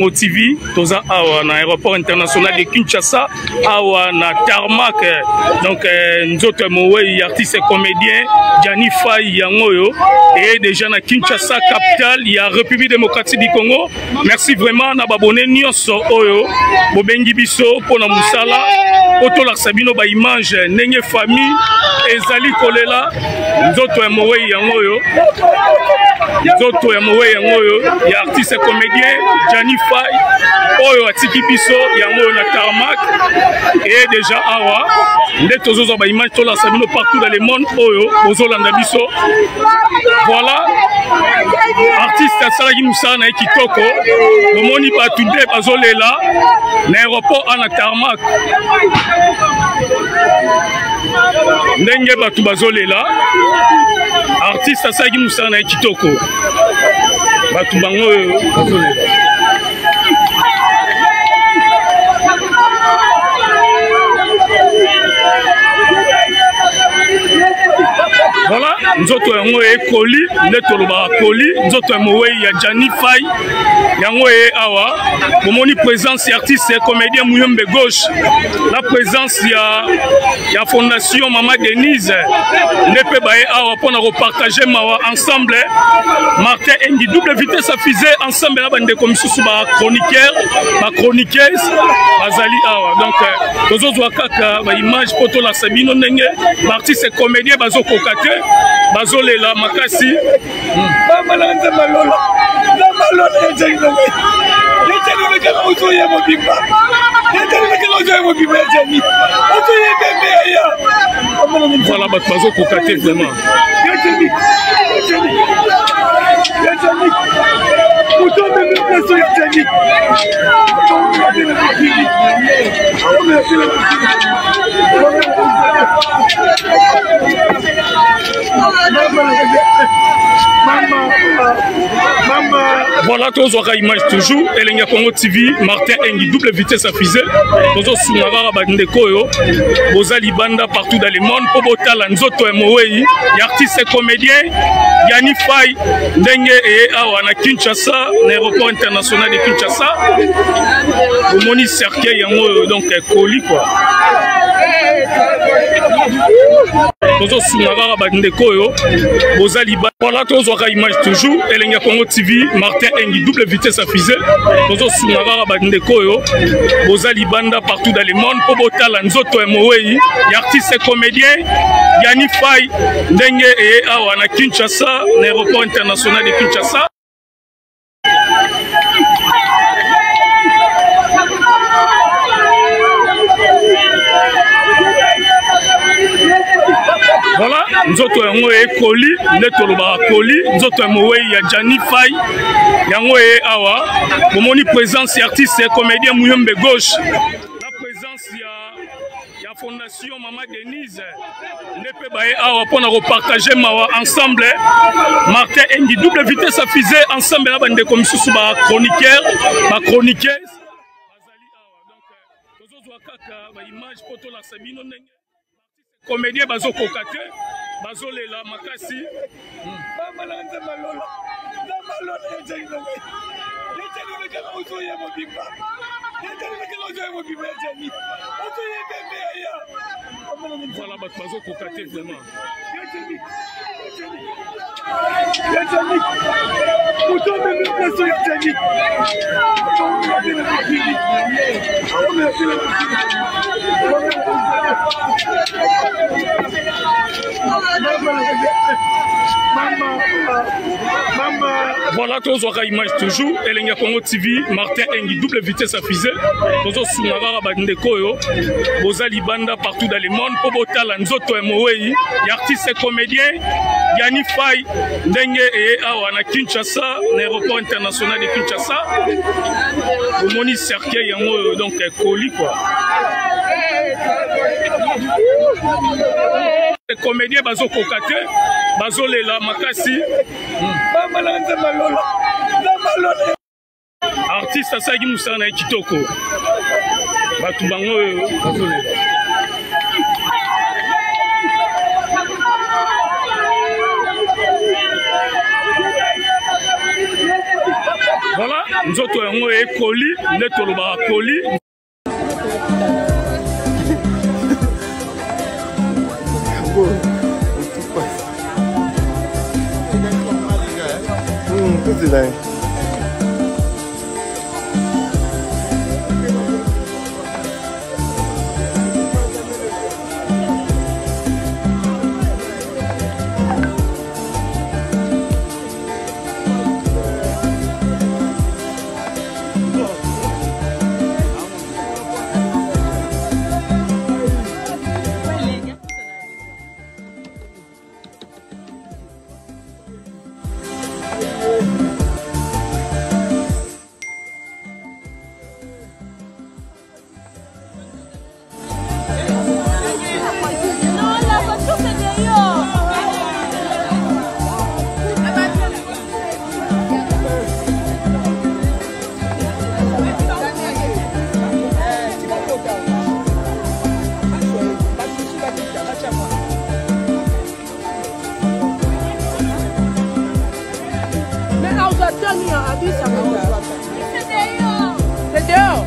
TV, toza awa na aéroport international de Kinshasa, awa na tarmac, donc nzoto mowe artiste et comédien Gianni Faye yangoyo et déjà na Kinshasa capitale, il y a République démocratique du Congo. Merci vraiment na babone nyonso oyo bobengi biso pona musala oto la sabino ba image ndenge famille ezali kolela nzoto mowe yangoyo. Nzoto yangoyo ya artiste et comédien Gianni Faye oyo atiki biso yango na tarmac et déjà awa ndeto zozo ba image to la sabino partout dans le monde oyo ozolanda biso. Voilà artiste asalaki musala na kitoko bomoni batu nde bazolela na aéroport ana tarmac ndenge batu bazolela artiste asalaki musala na kitoko batu bango bazolela. Voilà, nzoto yango ekoli ndeto loba koli nzoto mowe ya Gianni Faye yango awa bomoni présence ya artiste et comédien Muyombe Gauche, la présence ya fondation Mama Denise ndepe bae awa pona repartager mawa ensemble Martin Engi double vitesse à fusée ensemble na bande comme sous ba chroniqueur ba chroniqueuse bazali awa donc tozo kaka ba image poto la sabino ndenge artiste et comédien bazo kokate bazolela makasi mama lanza malola na malola yenjinga yenjinga kama uzoye mobimba yenjinga kama uzoye mobimba yenjinga uzoye bembe ya voilà bazo kokate vraiment yenjinga uzoye bembe place yenjinga voilà, tous aura image toujours. Elenga Congo TV, Martin Engi, double vitesse à fusée. Tous Sunagara Bandekoyo, Bozali Banda partout dans le monde. Obotala Nzoto Moei, artiste et comédien, Gianni Faye, Ndenge et Awana Kinshasa, l'aéroport international de Kinshasa. Moni Cercueil, Yango, donc Koli quoi. Tozo Sunagara Bandekoyo, Bozali Banda. Voilà, tous aura image toujours. Elenga Congo TV, Martin Engi, double vitesse à fusée. Tozo Sunagara Bandekoyo, Bozali Banda partout dans le monde. Obotala Nzoto Moei, artiste et comédien, Gianni Faye, Ndenge et Awana Kinshasa, l'aéroport international de Kinshasa. Voilà, nzoto yango ekoli ndeto loba koli nzoto mowe ya Gianni Faye yango awa bomoni présence ya artiste et comédien Muyombe Gauche, la présence ya fondation Mama Denise ndepe bae awa pona repartager mawa ensemble Martin Engi double vitesse à fusée ensemble na bande comme sous ba chroniqueur ba chroniqueuse bazali awa donc tozo kaka ba image poto la sabino ndenge comédien bazo kokate bazolela makasi mama lanza malola na malola yenjinga yenjinga kama uzoye mobimba yenjinga kama uzoye mobimba yenjinga uzoye bembe ya voilà bazo kokate vraiment yenjinga uzoye bembe place yenjinga voilà, tous aura image toujours. Elenga Congo TV, Martin Engi, double vitesse à fusée. Tous Sunagara Bandekoyo, Bozali Banda partout dans le monde. Obotala Nzoto Moei, artiste et comédien, Gianni Faye, Ndenge et Awana Kinshasa, l'aéroport international de Kinshasa. Moni Cercueil yango donc Koli quoi. Les comédiens bazo kokate bazolela makasi mama lanza malola na malola artiste asalaki musala na kitoko batu bango bazolela. Voilà, nous autres, on est colis, nous sommes colis. C'est dehors.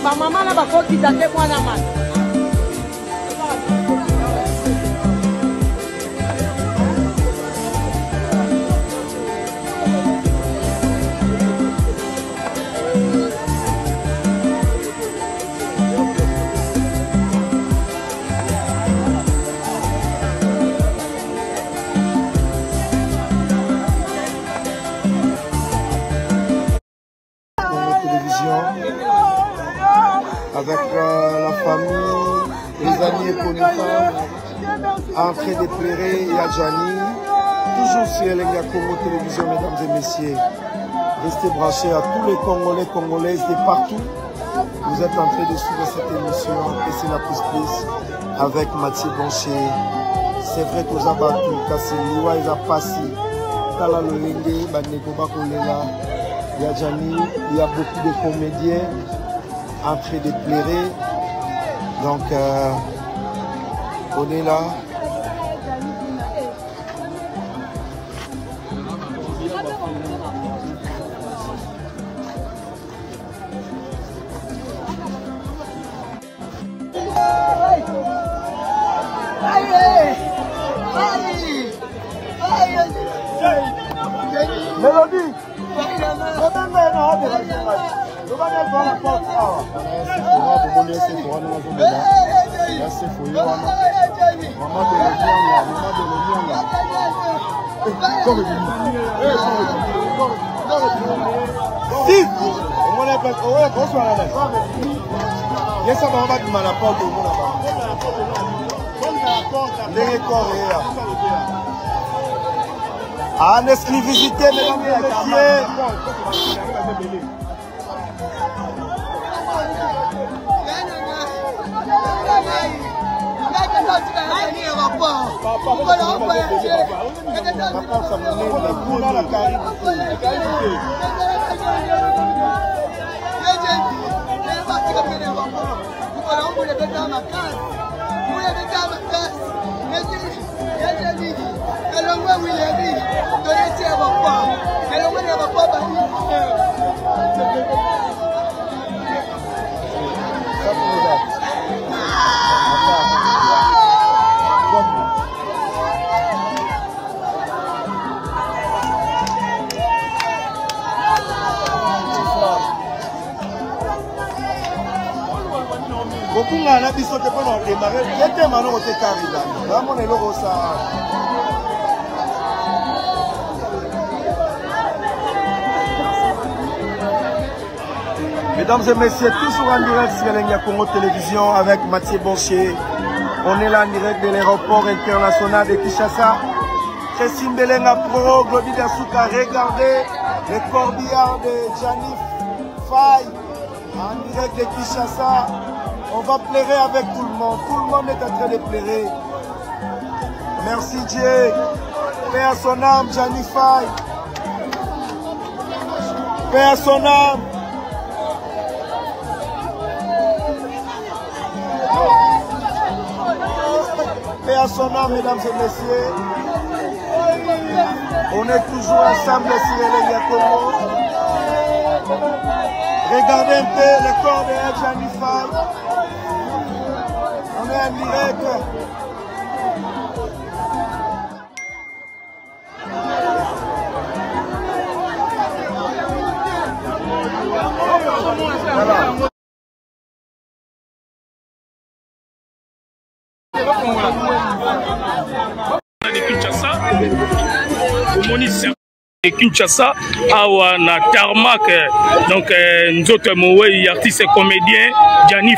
Ma maman n'a pas fait qui t'a fait moi la main. Avec la famille, les amis et connaissances, en train de pleurer, il y a Gianni, toujours sur Elenga Congo Télévision, mesdames et messieurs. Restez branchés à tous les Congolais, Congolaises de partout. Vous êtes en train de suivre cette émission et c'est la plus avec Mathieu Boncher. C'est vrai que vous avez battu, Kassiliwa, ils ont passé. Kala Lolenge, Banekoba Kolela, il y a Gianni, il y a beaucoup de comédiens en train de pleurer. Donc, on est là. Mélodie, en exclusivité, mesdames et messieurs. Mesdames et messieurs, toujours en direct sur Elenga Congo Télévision avec Mathieu Boncher. On est là en direct de l'aéroport international de Kinshasa. Christine Belenga Pro, Glody Dasuka, regardez les corbillards de Gianni Faye en direct de Kinshasa. On va pleurer avec tout le monde. Tout le monde est en train de pleurer. Merci Dieu. Paix à son âme, Gianni Faye. Paix à son âme. Paix à son âme, mesdames et messieurs. On est toujours ensemble sur Elenga Congo. Regardez un peu le corps de Gianni Faye. On est en direct. Kinshasa awa na tarmac donc nzoto mowe artiste comédien Gianni